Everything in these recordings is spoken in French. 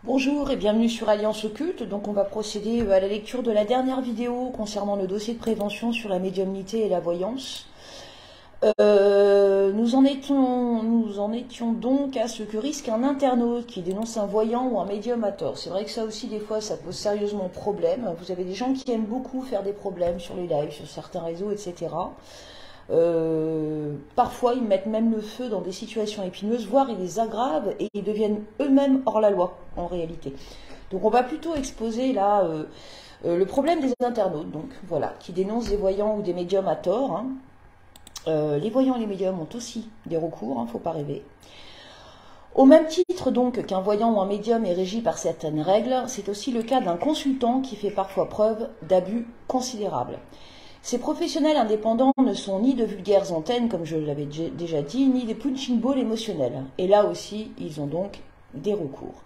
Bonjour et bienvenue sur Alliance Occulte. Donc on va procéder à la lecture de la dernière vidéo concernant le dossier de prévention sur la médiumnité et la voyance. Nous en étions donc à ce que risque un internaute qui dénonce un voyant ou un médium à tort. C'est vrai que ça aussi des fois ça pose sérieusement problème. Vous avez des gens qui aiment beaucoup faire des problèmes sur les lives, sur certains réseaux, etc. Parfois ils mettent même le feu dans des situations épineuses, voire ils les aggravent et ils deviennent eux-mêmes hors la loi en réalité. Donc on va plutôt exposer là le problème des internautes, donc voilà, qui dénoncent des voyants ou des médiums à tort. Hein. Les voyants et les médiums ont aussi des recours, hein, faut pas rêver. Au même titre donc qu'un voyant ou un médium est régi par certaines règles, c'est aussi le cas d'un consultant qui fait parfois preuve d'abus considérables. Ces professionnels indépendants ne sont ni de vulgaires antennes, comme je l'avais déjà dit, ni des punching balls émotionnels. Et là aussi, ils ont donc des recours.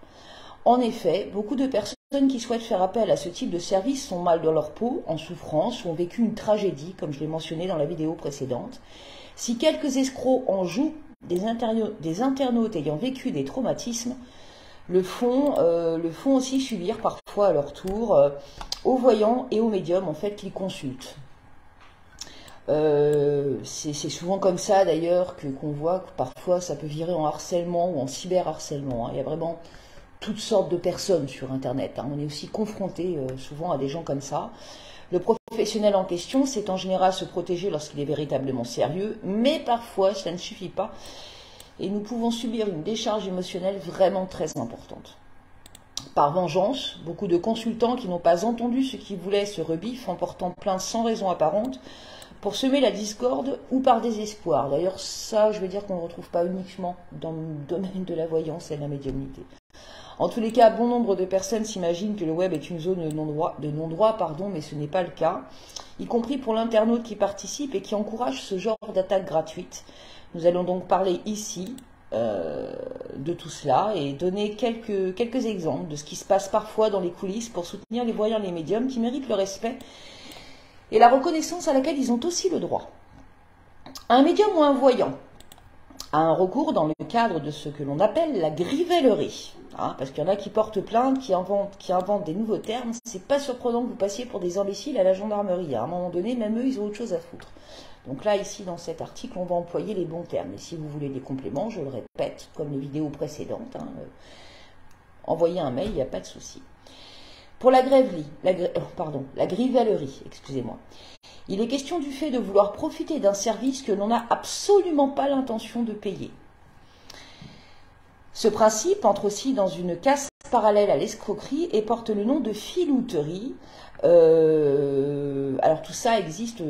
En effet, beaucoup de personnes qui souhaitent faire appel à ce type de service sont mal dans leur peau, en souffrance, ou ont vécu une tragédie, comme je l'ai mentionné dans la vidéo précédente. Si quelques escrocs en jouent, des internautes ayant vécu des traumatismes le font aussi subir parfois à leur tour aux voyants et aux médiums en fait qu'ils consultent. C'est souvent comme ça d'ailleurs qu'on voit que parfois ça peut virer en harcèlement ou en cyberharcèlement. Hein. Il y a vraiment toutes sortes de personnes sur Internet. Hein. On est aussi confronté souvent à des gens comme ça. Le professionnel en question sait en général se protéger lorsqu'il est véritablement sérieux, mais parfois cela ne suffit pas et nous pouvons subir une décharge émotionnelle vraiment très importante. Par vengeance, beaucoup de consultants qui n'ont pas entendu ce qu'ils voulaient se rebiffent en portant plainte sans raison apparente pour semer la discorde ou par désespoir. D'ailleurs, ça, je veux dire qu'on ne retrouve pas uniquement dans le domaine de la voyance et de la médiumnité. En tous les cas, bon nombre de personnes s'imaginent que le web est une zone de non-droit, mais ce n'est pas le cas, y compris pour l'internaute qui participe et qui encourage ce genre d'attaque gratuite. Nous allons donc parler ici de tout cela et donner quelques exemples de ce qui se passe parfois dans les coulisses pour soutenir les voyants et les médiums qui méritent le respect et la reconnaissance à laquelle ils ont aussi le droit. Un médium ou un voyant a un recours dans le cadre de ce que l'on appelle la grivellerie. Hein, parce qu'il y en a qui portent plainte, qui inventent des nouveaux termes. C'est pas surprenant que vous passiez pour des imbéciles à la gendarmerie. À un moment donné, même eux, ils ont autre chose à foutre. Donc là, ici, dans cet article, on va employer les bons termes. Et si vous voulez des compléments, je le répète, comme les vidéos précédentes, hein, envoyez un mail, il n'y a pas de souci. Pour la grivellerie, excusez-moi. Il est question du fait de vouloir profiter d'un service que l'on n'a absolument pas l'intention de payer. Ce principe entre aussi dans une casse parallèle à l'escroquerie et porte le nom de filouterie. Alors tout ça existe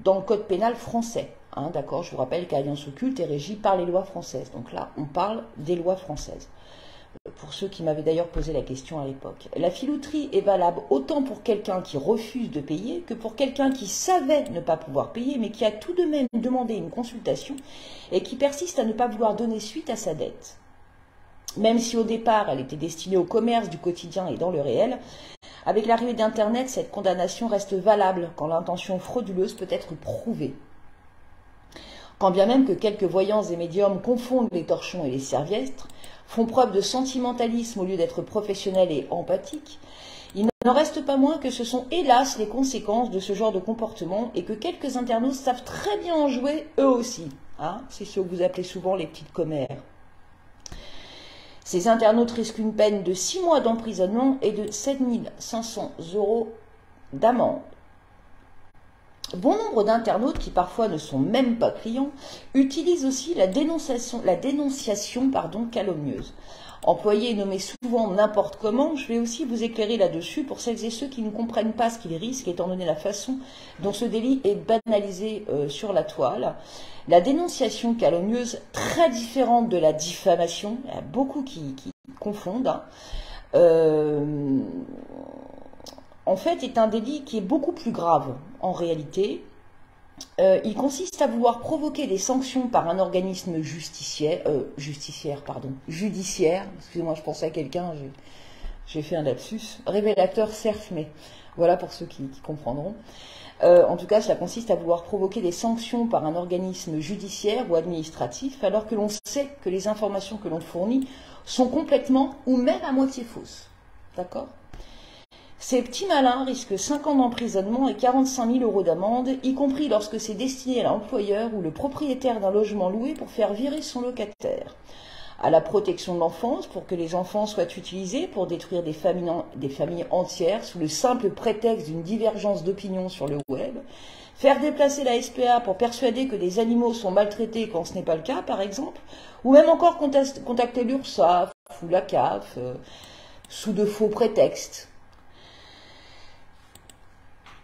dans le code pénal français. Hein, d'accord, je vous rappelle qu'Alliance Occulte est régie par les lois françaises. Donc là, on parle des lois françaises. Pour ceux qui m'avaient d'ailleurs posé la question à l'époque. La filouterie est valable autant pour quelqu'un qui refuse de payer que pour quelqu'un qui savait ne pas pouvoir payer, mais qui a tout de même demandé une consultation et qui persiste à ne pas vouloir donner suite à sa dette. Même si au départ elle était destinée au commerce du quotidien et dans le réel, avec l'arrivée d'Internet, cette condamnation reste valable quand l'intention frauduleuse peut être prouvée. Quand bien même que quelques voyants et médiums confondent les torchons et les serviettes, font preuve de sentimentalisme au lieu d'être professionnels et empathiques, il n'en reste pas moins que ce sont hélas les conséquences de ce genre de comportement et que quelques internautes savent très bien en jouer eux aussi. Hein, c'est ce que vous appelez souvent les petites commères. Ces internautes risquent une peine de 6 mois d'emprisonnement et de 7 500 € d'amende. Bon nombre d'internautes, qui parfois ne sont même pas clients, utilisent aussi la dénonciation calomnieuse. Employée et nommée souvent n'importe comment, je vais aussi vous éclairer là-dessus pour celles et ceux qui ne comprennent pas ce qu'ils risquent, étant donné la façon dont ce délit est banalisé sur la toile. La dénonciation calomnieuse, très différente de la diffamation, il y a beaucoup qui confondent, hein, en fait, est un délit qui est beaucoup plus grave en réalité. Il consiste à vouloir provoquer des sanctions par un organisme judiciaire, excusez-moi, je pensais à quelqu'un, j'ai fait un lapsus, révélateur certes, mais Voilà pour ceux qui comprendront. En tout cas, cela consiste à vouloir provoquer des sanctions par un organisme judiciaire ou administratif, alors que l'on sait que les informations que l'on fournit sont complètement ou même à moitié fausses. D'accord ? Ces petits malins risquent 5 ans d'emprisonnement et 45 000 € d'amende, y compris lorsque c'est destiné à l'employeur ou le propriétaire d'un logement loué pour faire virer son locataire. À la protection de l'enfance, pour que les enfants soient utilisés pour détruire des familles entières sous le simple prétexte d'une divergence d'opinion sur le web. Faire déplacer la SPA pour persuader que des animaux sont maltraités quand ce n'est pas le cas, par exemple. Ou même encore contacter l'URSSAF ou la CAF sous de faux prétextes.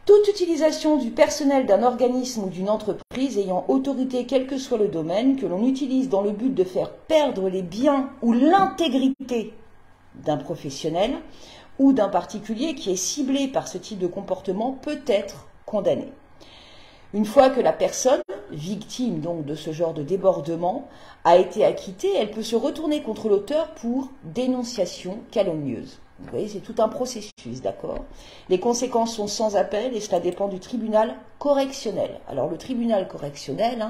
Toute utilisation du personnel d'un organisme ou d'une entreprise ayant autorité quel que soit le domaine que l'on utilise dans le but de faire perdre les biens ou l'intégrité d'un professionnel ou d'un particulier qui est ciblé par ce type de comportement peut être condamné. Une fois que la personne, victime donc de ce genre de débordement, a été acquittée, elle peut se retourner contre l'auteur pour dénonciation calomnieuse. Vous voyez, c'est tout un processus, d'accord? Les conséquences sont sans appel et cela dépend du tribunal correctionnel. Alors le tribunal correctionnel,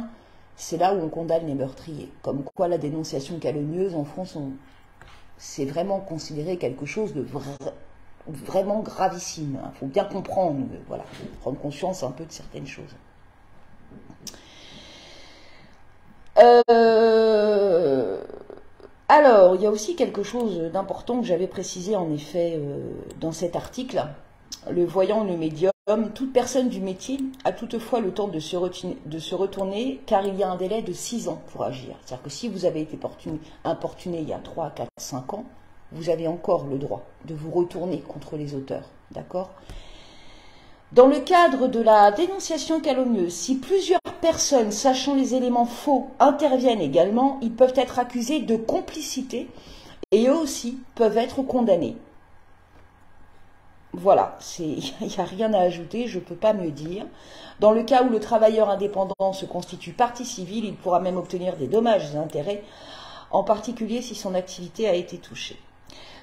c'est là où on condamne les meurtriers. Comme quoi la dénonciation calomnieuse en France, c'est vraiment considéré quelque chose de vraiment gravissime. Il faut bien comprendre, voilà, prendre conscience un peu de certaines choses. Alors, il y a aussi quelque chose d'important que j'avais précisé en effet dans cet article. Le voyant, le médium, toute personne du métier a toutefois le temps de se retourner car il y a un délai de 6 ans pour agir. C'est-à-dire que si vous avez été importuné il y a 3, 4, 5 ans, vous avez encore le droit de vous retourner contre les auteurs. D'accord ? Dans le cadre de la dénonciation calomnieuse, si plusieurs personnes sachant les éléments faux interviennent également, ils peuvent être accusés de complicité et eux aussi peuvent être condamnés. Voilà, il n'y a rien à ajouter, je ne peux pas me dire. Dans le cas où le travailleur indépendant se constitue partie civile, il pourra même obtenir des dommages et intérêts, en particulier si son activité a été touchée.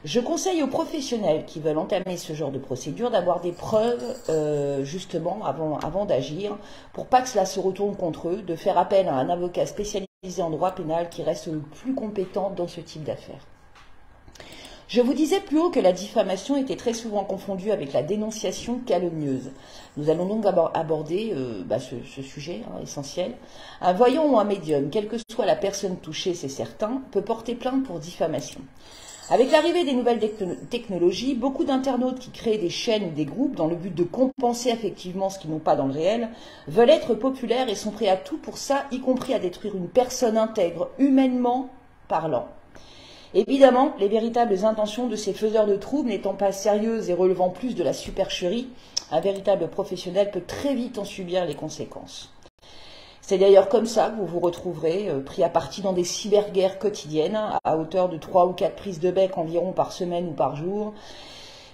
Je conseille aux professionnels qui veulent entamer ce genre de procédure d'avoir des preuves justement avant d'agir, pour pas que cela se retourne contre eux, de faire appel à un avocat spécialisé en droit pénal qui reste le plus compétent dans ce type d'affaires. Je vous disais plus haut que la diffamation était très souvent confondue avec la dénonciation calomnieuse. Nous allons donc aborder ce sujet essentiel. Un voyant ou un médium, quelle que soit la personne touchée, c'est certain, peut porter plainte pour diffamation. Avec l'arrivée des nouvelles technologies, beaucoup d'internautes qui créent des chaînes ou des groupes dans le but de compenser effectivement ce qu'ils n'ont pas dans le réel, veulent être populaires et sont prêts à tout pour ça, y compris à détruire une personne intègre, humainement parlant. Évidemment, les véritables intentions de ces faiseurs de troubles n'étant pas sérieuses et relevant plus de la supercherie, un véritable professionnel peut très vite en subir les conséquences. C'est d'ailleurs comme ça que vous vous retrouverez pris à partie dans des cyberguerres quotidiennes, à hauteur de 3 ou 4 prises de bec environ par semaine ou par jour,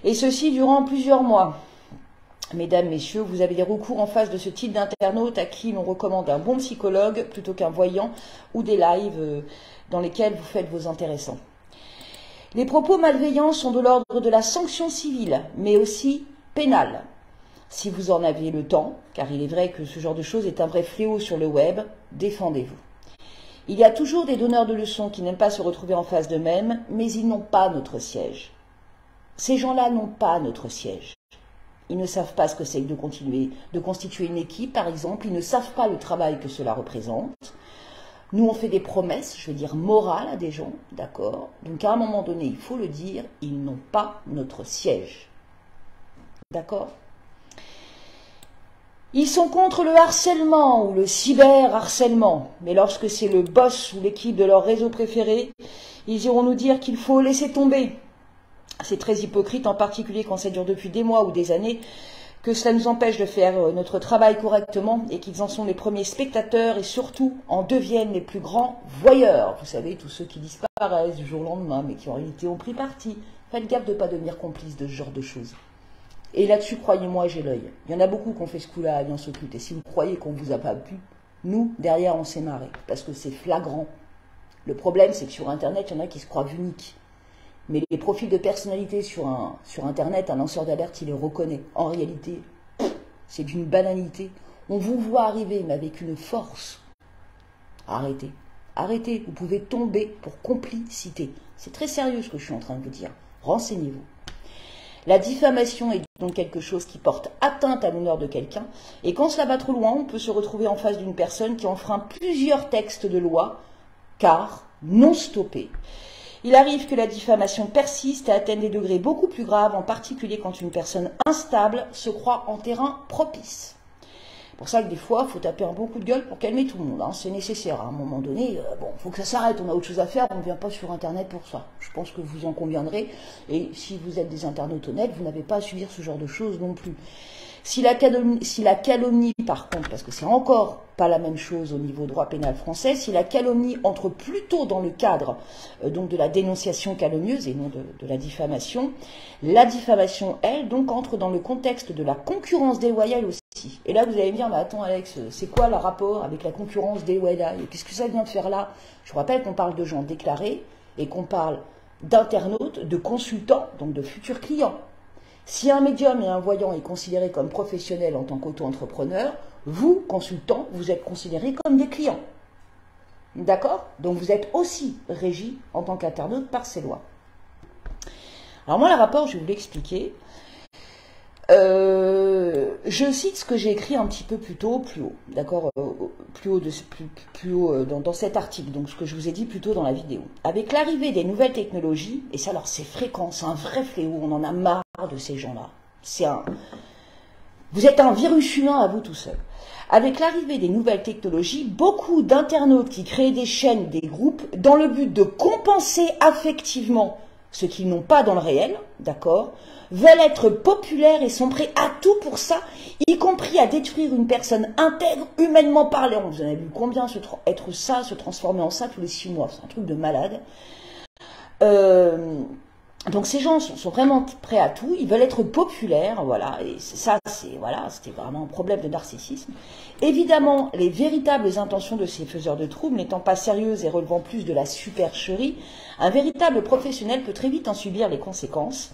et ceci durant plusieurs mois. Mesdames, messieurs, vous avez des recours en face de ce type d'internautes à qui l'on recommande un bon psychologue plutôt qu'un voyant ou des lives dans lesquels vous faites vos intéressants. Les propos malveillants sont de l'ordre de la sanction civile, mais aussi pénale. Si vous en avez le temps, car il est vrai que ce genre de choses est un vrai fléau sur le web, défendez-vous. Il y a toujours des donneurs de leçons qui n'aiment pas se retrouver en face d'eux-mêmes, mais ils n'ont pas notre siège. Ces gens-là n'ont pas notre siège. Ils ne savent pas ce que c'est que de constituer une équipe, par exemple. Ils ne savent pas le travail que cela représente. Nous, on fait des promesses, je veux dire morales à des gens, d'accord? Donc, à un moment donné, il faut le dire, ils n'ont pas notre siège. D'accord? Ils sont contre le harcèlement ou le cyberharcèlement, mais lorsque c'est le boss ou l'équipe de leur réseau préféré, ils iront nous dire qu'il faut laisser tomber. C'est très hypocrite, en particulier quand ça dure depuis des mois ou des années, que cela nous empêche de faire notre travail correctement et qu'ils en sont les premiers spectateurs et surtout en deviennent les plus grands voyeurs. Vous savez, tous ceux qui disparaissent du jour au lendemain, mais qui en réalité ont pris parti. Faites gaffe de ne pas devenir complice de ce genre de choses. Et là-dessus, croyez-moi, j'ai l'œil. Il y en a beaucoup qui ont fait ce coup-là à Alliance Occulte. Et si vous croyez qu'on ne vous a pas pu, nous, derrière, on s'est marré. Parce que c'est flagrant. Le problème, c'est que sur Internet, il y en a qui se croient uniques. Mais les profils de personnalité sur Internet, un lanceur d'alerte, il les reconnaît. En réalité, c'est d'une banalité. On vous voit arriver, mais avec une force. Arrêtez. Arrêtez. Vous pouvez tomber pour complicité. C'est très sérieux ce que je suis en train de vous dire. Renseignez-vous. La diffamation est donc quelque chose qui porte atteinte à l'honneur de quelqu'un. Et quand cela va trop loin, on peut se retrouver en face d'une personne qui enfreint plusieurs textes de loi, car non stoppés. Il arrive que la diffamation persiste et atteigne des degrés beaucoup plus graves, en particulier quand une personne instable se croit en terrain propice. C'est pour ça que des fois, il faut taper un bon coup de gueule pour calmer tout le monde. Hein. C'est nécessaire. À un moment donné, bon, il faut que ça s'arrête. On a autre chose à faire. On ne vient pas sur Internet pour ça. Je pense que vous en conviendrez. Et si vous êtes des internautes honnêtes, vous n'avez pas à subir ce genre de choses non plus. Si la calomnie, par contre, parce que c'est encore pas la même chose au niveau droit pénal français, si la calomnie entre plutôt dans le cadre donc de la dénonciation calomnieuse et non de la diffamation, elle, donc entre dans le contexte de la concurrence déloyale aussi. Et là, vous allez me dire, mais attends Alex, c'est quoi le rapport avec la concurrence déloyale? Qu'est-ce que ça vient de faire là? Je vous rappelle qu'on parle de gens déclarés et qu'on parle d'internautes, de consultants, donc de futurs clients. Si un médium et un voyant est considéré comme professionnel en tant qu'auto-entrepreneur, vous, consultant, vous êtes considérés comme des clients. D'accord? Donc vous êtes aussi régi en tant qu'internaute par ces lois. Alors moi, le rapport, je vais vous l'expliquer. Je cite ce que j'ai écrit un petit peu plus haut, d'accord, plus haut dans cet article, donc ce que je vous ai dit plus tôt dans la vidéo. Avec l'arrivée des nouvelles technologies, et ça alors c'est fréquent, c'est un vrai fléau, on en a marre de ces gens-là. Vous êtes un virus humain à vous tout seul. Avec l'arrivée des nouvelles technologies, beaucoup d'internautes qui créent des chaînes, des groupes, dans le but de compenser affectivement ce qu'ils n'ont pas dans le réel, d'accord, veulent être populaires et sont prêts à tout pour ça, y compris à détruire une personne intègre, humainement parlant. Vous en avez vu combien se transformer en ça tous les 6 mois, c'est un truc de malade. Donc ces gens sont vraiment prêts à tout, ils veulent être populaires, voilà, et ça, c'était vraiment un problème de narcissisme. Évidemment, les véritables intentions de ces faiseurs de troubles n'étant pas sérieuses et relevant plus de la supercherie, un véritable professionnel peut très vite en subir les conséquences.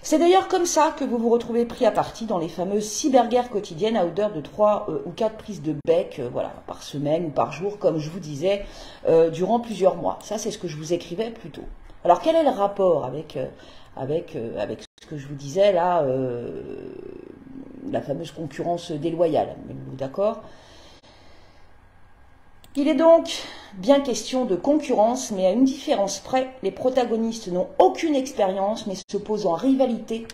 C'est d'ailleurs comme ça que vous vous retrouvez pris à partie dans les fameuses cyberguerres quotidiennes à hauteur de 3 ou 4 prises de bec, voilà, par semaine ou par jour, comme je vous disais, durant plusieurs mois. Ça, c'est ce que je vous écrivais plus tôt. Alors, quel est le rapport avec ce que je vous disais là, la fameuse concurrence déloyale, d'accord? Il est donc bien question de concurrence, mais à une différence près, les protagonistes n'ont aucune expérience, mais se posent en rivalité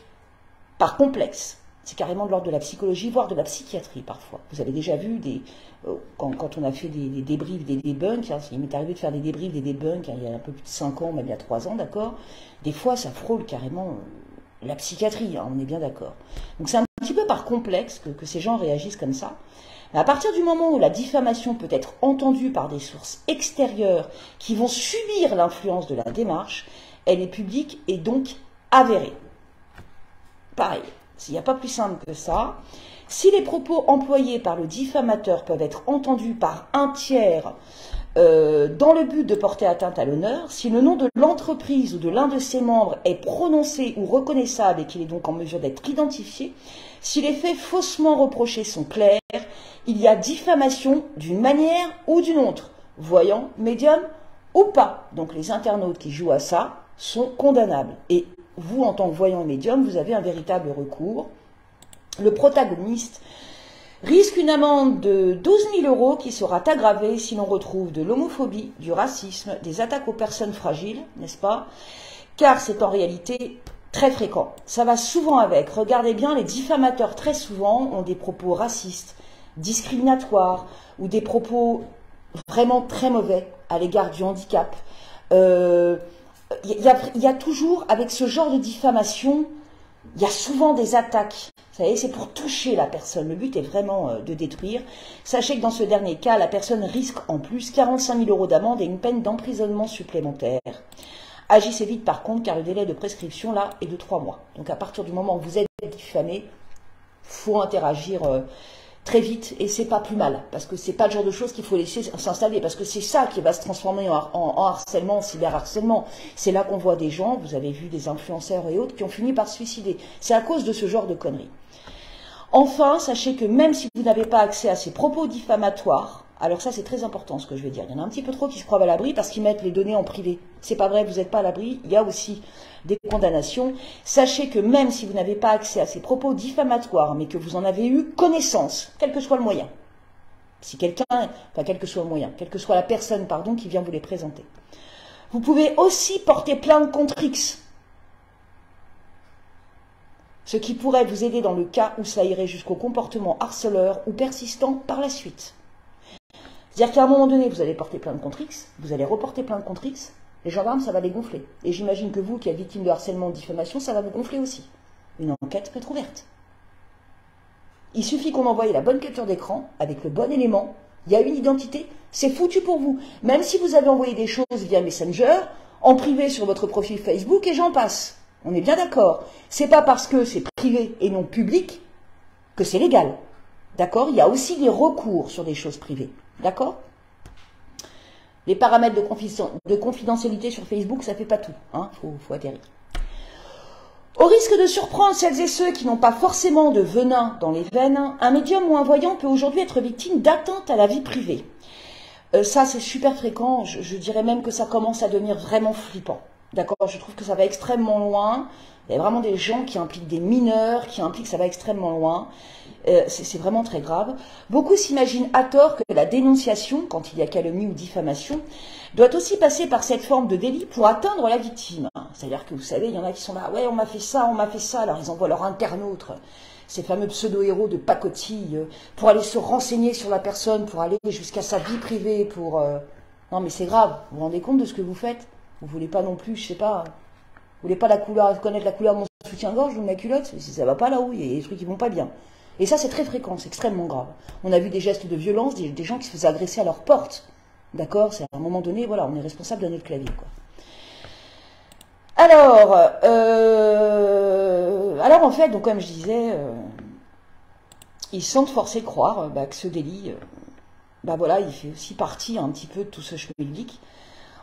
par complexe. C'est carrément de l'ordre de la psychologie, voire de la psychiatrie parfois. Vous avez déjà vu, quand on a fait des débriefs, des debunks, hein, il m'est arrivé de faire des débriefs, des debunks, hein, il y a un peu plus de 5 ans, même il y a 3 ans, d'accord. Des fois, ça frôle carrément la psychiatrie, hein, on est bien d'accord. Donc c'est un petit peu par complexe que ces gens réagissent comme ça. Mais à partir du moment où la diffamation peut être entendue par des sources extérieures qui vont subir l'influence de la démarche, elle est publique et donc avérée. Pareil. S'il n'y a pas plus simple que ça, si les propos employés par le diffamateur peuvent être entendus par un tiers dans le but de porter atteinte à l'honneur, si le nom de l'entreprise ou de l'un de ses membres est prononcé ou reconnaissable et qu'il est donc en mesure d'être identifié, si les faits faussement reprochés sont clairs, il y a diffamation d'une manière ou d'une autre, voyant, médium ou pas. Donc les internautes qui jouent à ça sont condamnables. Et vous, en tant que voyant et médium, vous avez un véritable recours. Le protagoniste risque une amende de 12 000 € qui sera aggravée si l'on retrouve de l'homophobie, du racisme, des attaques aux personnes fragiles, n'est-ce pas? Car c'est en réalité très fréquent. Ça va souvent avec. Regardez bien, les diffamateurs très souvent ont des propos racistes, discriminatoires ou des propos vraiment très mauvais à l'égard du handicap. Il y a toujours, avec ce genre de diffamation, il y a souvent des attaques. Vous savez, c'est pour toucher la personne. Le but est vraiment de détruire. Sachez que dans ce dernier cas, la personne risque en plus 45 000 € d'amende et une peine d'emprisonnement supplémentaire. Agissez vite par contre, car le délai de prescription, là, est de 3 mois. Donc à partir du moment où vous êtes diffamé, il faut interagir très vite, et c'est pas plus mal, parce que c'est pas le genre de choses qu'il faut laisser s'installer, parce que c'est ça qui va se transformer en harcèlement, en cyberharcèlement. C'est là qu'on voit des gens, vous avez vu des influenceurs et autres, qui ont fini par se suicider. C'est à cause de ce genre de conneries. Enfin, sachez que même si vous n'avez pas accès à ces propos diffamatoires, alors ça c'est très important ce que je vais dire, il y en a un petit peu trop qui se croient à l'abri parce qu'ils mettent les données en privé. C'est pas vrai, vous n'êtes pas à l'abri, il y a aussi des condamnations. Sachez que même si vous n'avez pas accès à ces propos diffamatoires, mais que vous en avez eu connaissance, quel que soit le moyen, si quelqu'un, enfin quel que soit le moyen, quelle que soit la personne, pardon, qui vient vous les présenter, vous pouvez aussi porter plainte contre X, ce qui pourrait vous aider dans le cas où ça irait jusqu'au comportement harceleur ou persistant par la suite. C'est-à-dire qu'à un moment donné, vous allez porter plainte contre X, vous allez reporter plainte contre X, les gendarmes, ça va les gonfler. Et j'imagine que vous, qui êtes victime de harcèlement ou de diffamation, ça va vous gonfler aussi. Une enquête peut être ouverte. Il suffit qu'on envoie la bonne capture d'écran, avec le bon élément, il y a une identité, c'est foutu pour vous. Même si vous avez envoyé des choses via Messenger, en privé sur votre profil Facebook, et j'en passe. On est bien d'accord. C'est pas parce que c'est privé et non public que c'est légal. D'accord? Il y a aussi des recours sur des choses privées. D'accord? Les paramètres de confidentialité sur Facebook, ça fait pas tout. Hein, faut atterrir. Au risque de surprendre celles et ceux qui n'ont pas forcément de venin dans les veines, un médium ou un voyant peut aujourd'hui être victime d'atteinte à la vie privée. Ça, c'est super fréquent. Je dirais même que ça commence à devenir vraiment flippant. D'accord? Je trouve que ça va extrêmement loin. Il y a vraiment des gens qui impliquent des mineurs, qui impliquent que ça va extrêmement loin. C'est vraiment très grave. Beaucoup s'imaginent à tort que la dénonciation, quand il y a calomnie ou diffamation, doit aussi passer par cette forme de délit pour atteindre la victime. C'est-à-dire que vous savez, il y en a qui sont là, ouais, on m'a fait ça, alors ils envoient leur internaute, ces fameux pseudo-héros de pacotille, pour aller se renseigner sur la personne, pour aller jusqu'à sa vie privée, pour... Non mais c'est grave, vous vous rendez compte de ce que vous faites? Vous voulez pas non plus, je sais pas, vous voulez pas connaître la couleur de mon soutien-gorge ou de ma culotte? Ça va pas là-haut, il y a des trucs qui vont pas bien. Et ça, c'est très fréquent, c'est extrêmement grave. On a vu des gestes de violence, des gens qui se faisaient agresser à leur porte. D'accord? C'est à un moment donné, voilà, on est responsable de notre clavier, quoi. Alors en fait, donc comme je disais, ils se sentent forcés de croire que ce délit, voilà, il fait aussi partie un petit peu de tout ce schmilblick.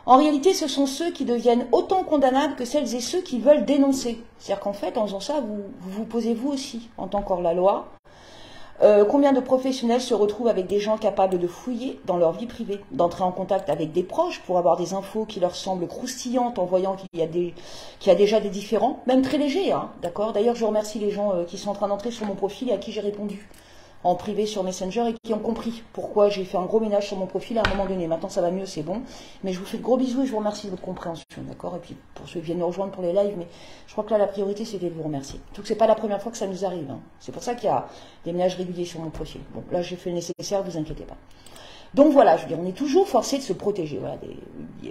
En réalité, ce sont ceux qui deviennent autant condamnables que celles et ceux qui veulent dénoncer. C'est-à-dire qu'en fait, en faisant ça, vous posez vous aussi, en tant qu'hors-la-loi. Combien de professionnels se retrouvent avec des gens capables de fouiller dans leur vie privée, d'entrer en contact avec des proches pour avoir des infos qui leur semblent croustillantes en voyant qu'il y a déjà des différends, même très légers, hein, d'accord? D'ailleurs, je remercie les gens qui sont en train d'entrer sur mon profil et à qui j'ai répondu en privé sur Messenger et qui ont compris pourquoi j'ai fait un gros ménage sur mon profil à un moment donné. Maintenant, ça va mieux, c'est bon. Mais je vous fais de gros bisous et je vous remercie de votre compréhension, d'accord? Et puis, pour ceux qui viennent nous rejoindre pour les lives, mais je crois que là, la priorité, c'était de vous remercier. Surtout que c'est pas la première fois que ça nous arrive, hein. C'est pour ça qu'il y a des ménages réguliers sur mon profil. Bon, là, j'ai fait le nécessaire, vous inquiétez pas. Donc voilà, je veux dire, on est toujours forcé de se protéger. Voilà,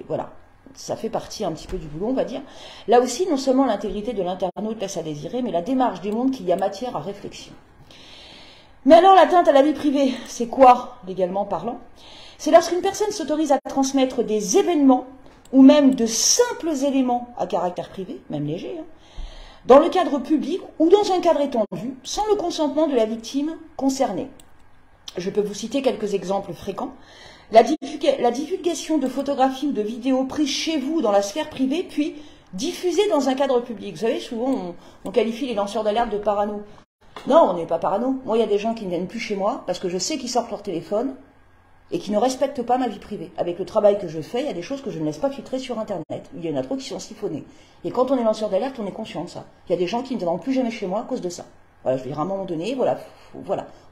voilà. Ça fait partie un petit peu du boulot, on va dire. Là aussi, non seulement l'intégrité de l'internaute laisse à désirer, mais la démarche démontre qu'il y a matière à réflexion. Mais alors, l'atteinte à la vie privée, c'est quoi, légalement parlant? C'est lorsqu'une personne s'autorise à transmettre des événements, ou même de simples éléments à caractère privé, même léger, hein, dans le cadre public ou dans un cadre étendu, sans le consentement de la victime concernée. Je peux vous citer quelques exemples fréquents. La divulgation de photographies ou de vidéos prises chez vous dans la sphère privée, puis diffusées dans un cadre public. Vous savez, souvent, on qualifie les lanceurs d'alerte de parano. Non, on n'est pas parano. Moi, il y a des gens qui ne viennent plus chez moi parce que je sais qu'ils sortent leur téléphone et qui ne respectent pas ma vie privée. Avec le travail que je fais, il y a des choses que je ne laisse pas filtrer sur Internet. Il y en a trop qui sont siphonnées. Et quand on est lanceur d'alerte, on est conscient de ça. Il y a des gens qui ne viendront plus jamais chez moi à cause de ça. Voilà, je veux dire, à un moment donné, voilà,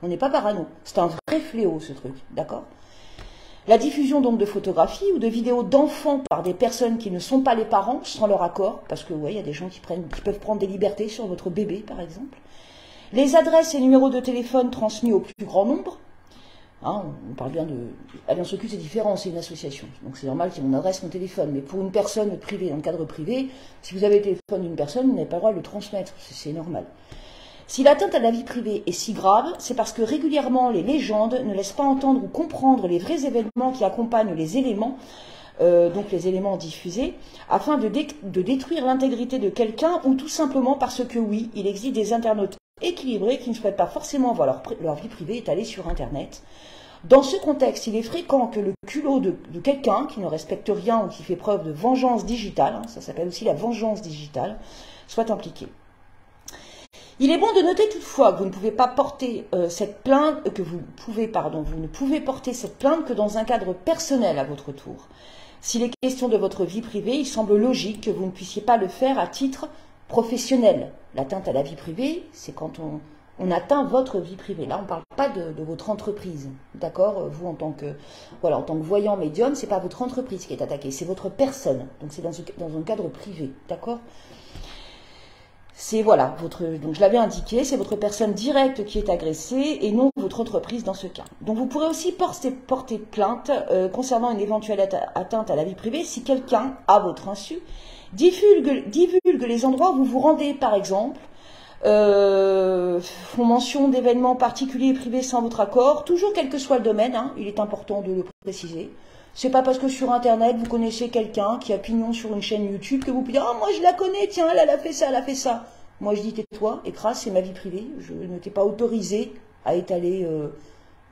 on n'est pas parano. C'est un vrai fléau, ce truc, d'accord? La diffusion donc de photographies ou de vidéos d'enfants par des personnes qui ne sont pas les parents, sans leur accord, parce que, ouais, il y a des gens qui peuvent prendre des libertés sur votre bébé, par exemple. Les adresses et numéros de téléphone transmis au plus grand nombre. Hein, on parle bien de... Alliance Occulte, c'est différent, c'est une association. Donc c'est normal qu'il y ait mon adresse, mon téléphone. Mais pour une personne privée, dans le cadre privé, si vous avez le téléphone d'une personne, vous n'avez pas le droit de le transmettre. C'est normal. Si l'atteinte à la vie privée est si grave, c'est parce que régulièrement, les légendes ne laissent pas entendre ou comprendre les vrais événements qui accompagnent les éléments, donc les éléments diffusés, afin de détruire l'intégrité de quelqu'un ou tout simplement parce que oui, il existe des internautes équilibrés qui ne souhaitent pas forcément voir leur vie privée étalée sur Internet. Dans ce contexte, il est fréquent que le culot de quelqu'un qui ne respecte rien ou qui fait preuve de vengeance digitale, hein, ça s'appelle aussi la vengeance digitale, soit impliqué. Il est bon de noter toutefois que vous ne pouvez pas porter cette plainte, vous ne pouvez porter cette plainte que dans un cadre personnel à votre tour. S'il est question de votre vie privée, il semble logique que vous ne puissiez pas le faire à titre professionnel. L'atteinte à la vie privée, c'est quand on atteint votre vie privée. Là, on ne parle pas de votre entreprise, d'accord? Vous, en tant que voyant médium, c'est pas votre entreprise qui est attaquée, c'est votre personne. Donc, c'est dans un cadre privé, d'accord? C'est, voilà, donc je l'avais indiqué, c'est votre personne directe qui est agressée et non votre entreprise dans ce cas. Donc, vous pourrez aussi porter plainte concernant une éventuelle atteinte à la vie privée si quelqu'un, à votre insu, divulgue les endroits où vous vous rendez, par exemple, font mention d'événements particuliers et privés sans votre accord, toujours quel que soit le domaine, hein, il est important de le préciser. C'est pas parce que sur Internet, vous connaissez quelqu'un qui a pignon sur une chaîne YouTube que vous pouvez dire « Ah, moi je la connais, tiens, elle a fait ça, elle a fait ça ». Moi je dis « Tais-toi, écrase, c'est ma vie privée, je ne t'ai pas autorisé à étaler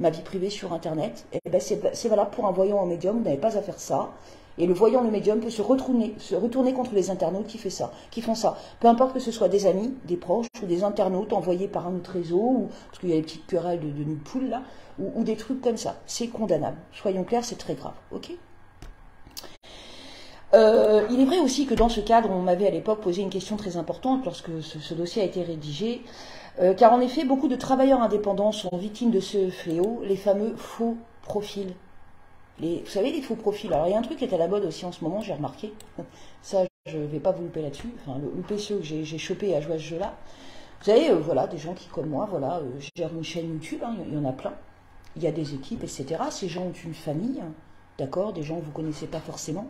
ma vie privée sur Internet. » Et ben c'est valable pour un voyant en médium, vous n'avez pas à faire ça. Et le voyant, le médium, peut se retourner contre les internautes qui font ça. Peu importe que ce soit des amis, des proches, ou des internautes envoyés par un autre réseau, ou, parce qu'il y a des petites querelles de nids de poules, là, ou des trucs comme ça. C'est condamnable. Soyons clairs, c'est très grave. Ok ? Il est vrai aussi que dans ce cadre, on m'avait à l'époque posé une question très importante lorsque ce dossier a été rédigé, car en effet, beaucoup de travailleurs indépendants sont victimes de ce fléau, les fameux faux profils. Vous savez, les faux profils. Alors, il y a un truc qui est à la mode aussi en ce moment, j'ai remarqué. Ça, je ne vais pas vous louper là-dessus. Enfin, louper ceux que j'ai chopé à jouer à ce jeu-là. Vous savez, voilà, des gens qui, comme moi, voilà, gèrent une chaîne YouTube, hein, il y en a plein. Il y a des équipes, etc. Ces gens ont une famille, hein, d'accord, des gens que vous ne connaissez pas forcément.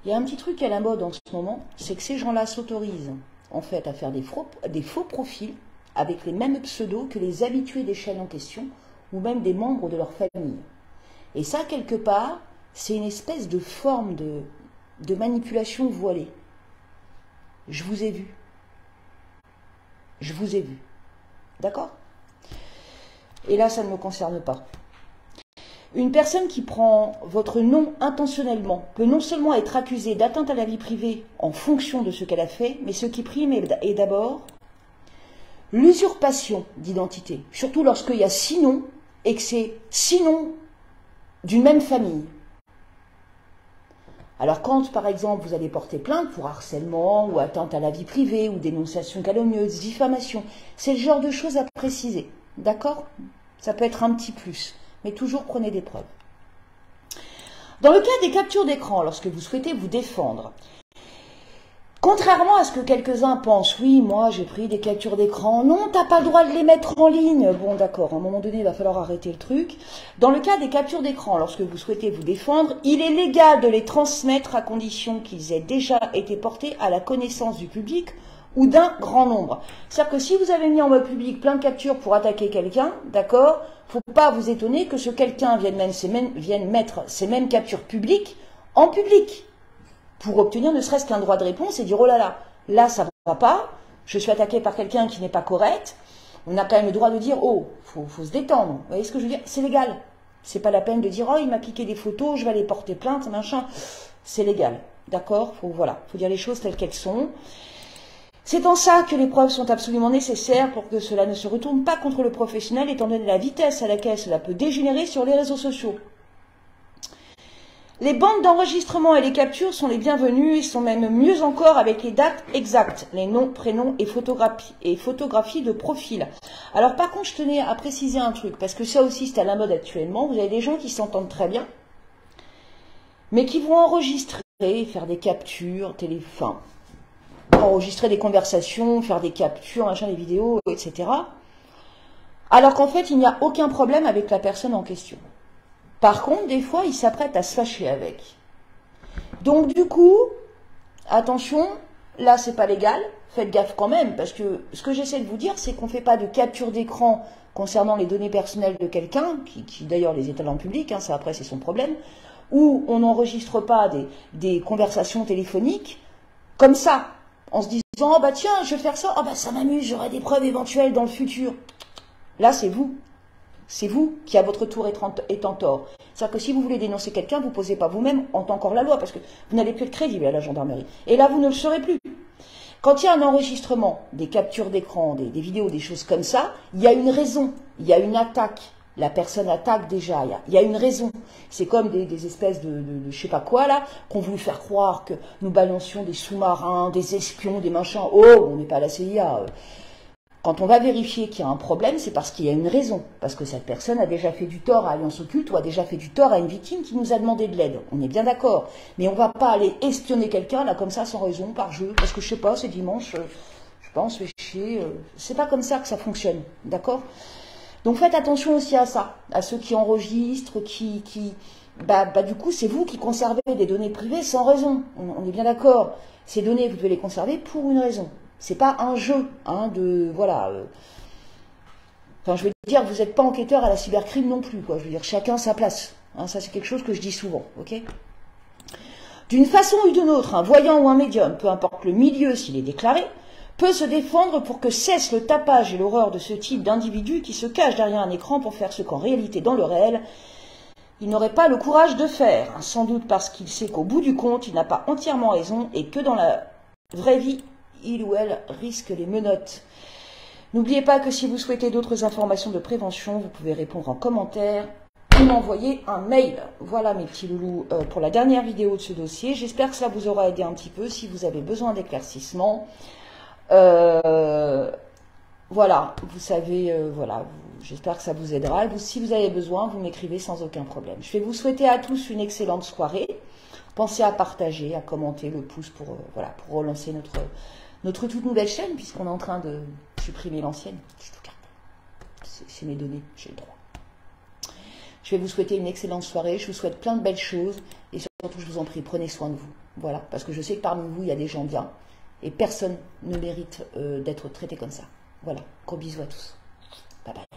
Il y a un petit truc qui est à la mode en ce moment, c'est que ces gens-là s'autorisent, en fait, à faire des faux profils avec les mêmes pseudos que les habitués des chaînes en question, ou même des membres de leur famille. Et ça, quelque part, c'est une espèce de forme de manipulation voilée. Je vous ai vu. Je vous ai vu. D'accord? Et là, ça ne me concerne pas. Une personne qui prend votre nom intentionnellement peut non seulement être accusée d'atteinte à la vie privée en fonction de ce qu'elle a fait, mais ce qui prime est d'abord l'usurpation d'identité. Surtout lorsqu'il y a 6 noms et que c'est 6 noms d'une même famille. Alors quand, par exemple, vous allez porter plainte pour harcèlement ou atteinte à la vie privée ou dénonciation calomnieuse, diffamation, c'est le genre de choses à préciser. D'accord? Ça peut être un petit plus, mais toujours prenez des preuves. Dans le cas des captures d'écran, lorsque vous souhaitez vous défendre, contrairement à ce que quelques-uns pensent, oui, moi j'ai pris des captures d'écran, non, t'as pas le droit de les mettre en ligne. Bon, d'accord, à un moment donné, il va falloir arrêter le truc. Dans le cas des captures d'écran, lorsque vous souhaitez vous défendre, il est légal de les transmettre à condition qu'ils aient déjà été portés à la connaissance du public ou d'un grand nombre. C'est-à-dire que si vous avez mis en mode public plein de captures pour attaquer quelqu'un, d'accord, faut pas vous étonner que ce quelqu'un vienne mettre ces mêmes captures publiques en public, pour obtenir ne serait-ce qu'un droit de réponse et dire « Oh là là, là ça va pas, je suis attaqué par quelqu'un qui n'est pas correct », on a quand même le droit de dire « Oh, faut se détendre ». Vous voyez ce que je veux dire? C'est légal. C'est pas la peine de dire « Oh, il m'a piqué des photos, je vais aller porter plainte, machin ». C'est légal, d'accord? Voilà, faut dire les choses telles qu'elles sont. C'est en ça que les preuves sont absolument nécessaires pour que cela ne se retourne pas contre le professionnel, étant donné la vitesse à laquelle cela peut dégénérer sur les réseaux sociaux. Les bandes d'enregistrement et les captures sont les bienvenues et sont même mieux encore avec les dates exactes, les noms, prénoms et photographies de profil. Alors par contre, je tenais à préciser un truc, parce que ça aussi c'est à la mode actuellement. Vous avez des gens qui s'entendent très bien, mais qui vont enregistrer, faire des captures, enregistrer des conversations, faire des captures, machin, des vidéos, etc. Alors qu'en fait, il n'y a aucun problème avec la personne en question. Par contre, des fois, ils s'apprêtent à se fâcher avec. Donc, du coup, attention, là, c'est pas légal. Faites gaffe quand même, parce que ce que j'essaie de vous dire, c'est qu'on ne fait pas de capture d'écran concernant les données personnelles de quelqu'un, qui d'ailleurs les étale en public, hein, ça après c'est son problème, ou on n'enregistre pas des conversations téléphoniques comme ça, en se disant disant, oh bah tiens, je vais faire ça, oh bah ça m'amuse, j'aurai des preuves éventuelles dans le futur. Là, c'est vous. C'est vous qui, à votre tour, est en tort. C'est-à-dire que si vous voulez dénoncer quelqu'un, vous ne posez pas vous-même en tant qu'hors la loi, parce que vous n'allez plus être crédible à la gendarmerie. Et là, vous ne le serez plus. Quand il y a un enregistrement, des captures d'écran, des vidéos, des choses comme ça, il y a une raison, il y a une attaque. La personne attaque déjà, il y a une raison. C'est comme des espèces de je sais pas quoi là, qu'on voulu faire croire que nous balancions des sous-marins, des espions, des machins. Oh, on n'est pas à la CIA. Quand on va vérifier qu'il y a un problème, c'est parce qu'il y a une raison. Parce que cette personne a déjà fait du tort à Alliance Occulte ou a déjà fait du tort à une victime qui nous a demandé de l'aide. On est bien d'accord. Mais on va pas aller espionner quelqu'un là comme ça sans raison, par jeu. Parce que je sais pas, c'est dimanche, je pense, fais chier. C'est pas comme ça que ça fonctionne. D'accord? Donc faites attention aussi à ça. À ceux qui enregistrent, du coup, c'est vous qui conservez des données privées sans raison. On est bien d'accord. Ces données, vous devez les conserver pour une raison. C'est pas un jeu, hein, voilà. Enfin, je veux dire, vous n'êtes pas enquêteur à la cybercrime non plus, quoi. Je veux dire, chacun sa place. Hein, ça, c'est quelque chose que je dis souvent, ok? D'une façon ou d'une autre, un voyant ou un médium, peu importe le milieu s'il est déclaré, peut se défendre pour que cesse le tapage et l'horreur de ce type d'individu qui se cache derrière un écran pour faire ce qu'en réalité, dans le réel, il n'aurait pas le courage de faire. Hein, sans doute parce qu'il sait qu'au bout du compte, il n'a pas entièrement raison et que dans la vraie vie, il ou elle risque les menottes. N'oubliez pas que si vous souhaitez d'autres informations de prévention, vous pouvez répondre en commentaire ou m'envoyer un mail. Voilà mes petits loulous pour la dernière vidéo de ce dossier. J'espère que cela vous aura aidé un petit peu si vous avez besoin d'éclaircissement. Voilà, vous savez, voilà, j'espère que ça vous aidera. Si vous avez besoin, vous m'écrivez sans aucun problème. Je vais vous souhaiter à tous une excellente soirée. Pensez à partager, à commenter, le pouce pour, pour relancer notre toute nouvelle chaîne, puisqu'on est en train de supprimer l'ancienne. C'est mes données, j'ai le droit. Je vais vous souhaiter une excellente soirée, je vous souhaite plein de belles choses, et surtout, je vous en prie, prenez soin de vous. Voilà, parce que je sais que parmi vous, il y a des gens bien, et personne ne mérite d'être traité comme ça. Voilà, gros bisous à tous. Bye bye.